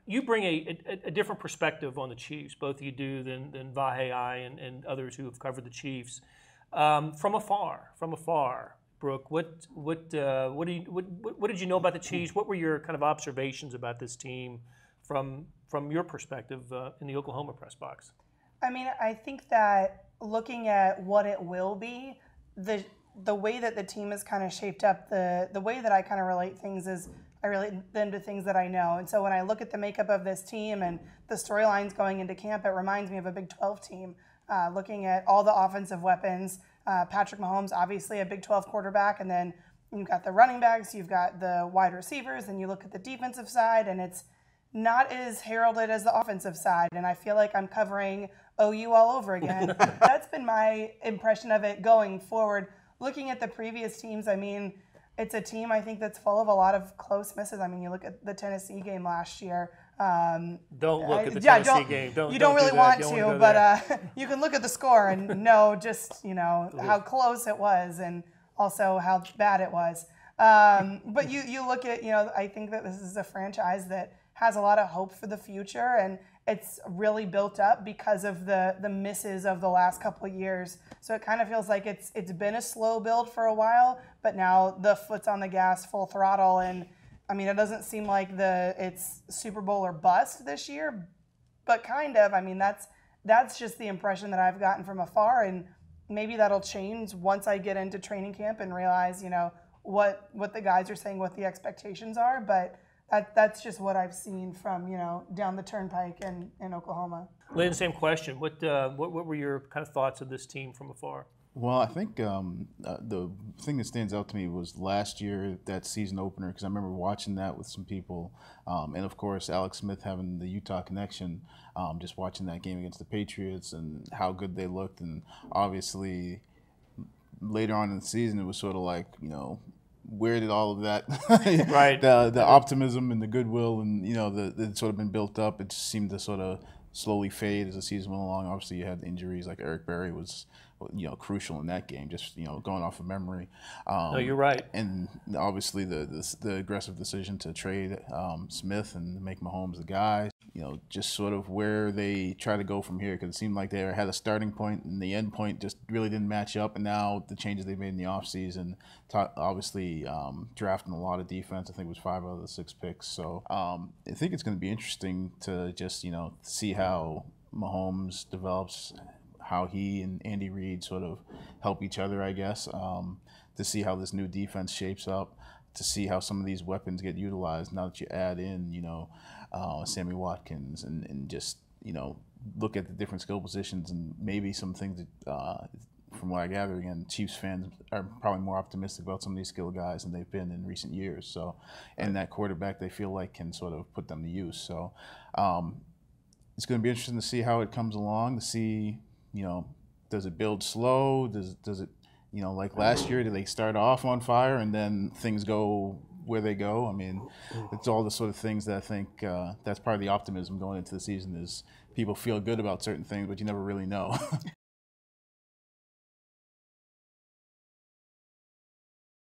you bring a different perspective on the Chiefs, both of you do, than Vahe and others who have covered the Chiefs from afar. From afar, Brooke, what did you know about the Chiefs? What were your kind of observations about this team from your perspective in the Oklahoma press box? I mean, I think that looking at what it will be, the way that the team is kind of shaped up, the way that I kind of relate things is I relate them to things that I know. And so when I look at the makeup of this team and the storylines going into camp, it reminds me of a Big 12 team. Looking at all the offensive weapons, Patrick Mahomes, obviously a Big 12 quarterback, and then you've got the running backs, you've got the wide receivers, and you look at the defensive side, and it's not as heralded as the offensive side. And I feel like I'm covering OU all over again. That's been my impression of it going forward. Looking at the previous teams, I mean, it's a team I think that's full of a lot of close misses. I mean, you look at the Tennessee game last year. Don't look at the Tennessee game. You don't really want to, but you can look at the score and know just how close it was and also how bad it was. But you look at I think that this is a franchise that has a lot of hope for the future, and it's really built up because of the misses of the last couple of years. So it kind of feels like it's been a slow build for a while, but now the foot's on the gas full throttle. And I mean, it doesn't seem like it's Super Bowl or bust this year, but kind of. I mean, that's just the impression that I've gotten from afar, and maybe that'll change once I get into training camp and realize what the guys are saying, what the expectations are. But that's just what I've seen from down the turnpike in Oklahoma. Lynn, same question. What were your kind of thoughts of this team from afar? Well, I think the thing that stands out to me was last year, that season opener, because I remember watching that with some people, and of course Alex Smith having the Utah connection, just watching that game against the Patriots and how good they looked, and obviously later on in the season it was sort of like where did all of that right the optimism and the goodwill and that sort of been built up, it just seemed to sort of slowly fade as the season went along. Obviously you had injuries like Eric Berry was crucial in that game, just going off of memory. No, you're right. And obviously the aggressive decision to trade Smith and make Mahomes the guy, just sort of where they try to go from here, because it seemed like they had a starting point and the end point just really didn't match up. And now the changes they made in the offseason, obviously drafting a lot of defense. I think it was 5 out of the 6 picks. So I think it's going to be interesting to just see how Mahomes develops, how he and Andy Reid sort of help each other, I guess, to see how this new defense shapes up, to see how some of these weapons get utilized now that you add in, Sammy Watkins and just, look at the different skill positions and maybe some things that, from what I gather, again, Chiefs fans are probably more optimistic about some of these skill guys than they've been in recent years. So, and that quarterback they feel like can sort of put them to use. So it's going to be interesting to see how it comes along, to see, does it build slow? Does it, like last year, do they start off on fire and then things go where they go? I mean, it's all the sort of things that I think that's part of the optimism going into the season is people feel good about certain things, but you never really know.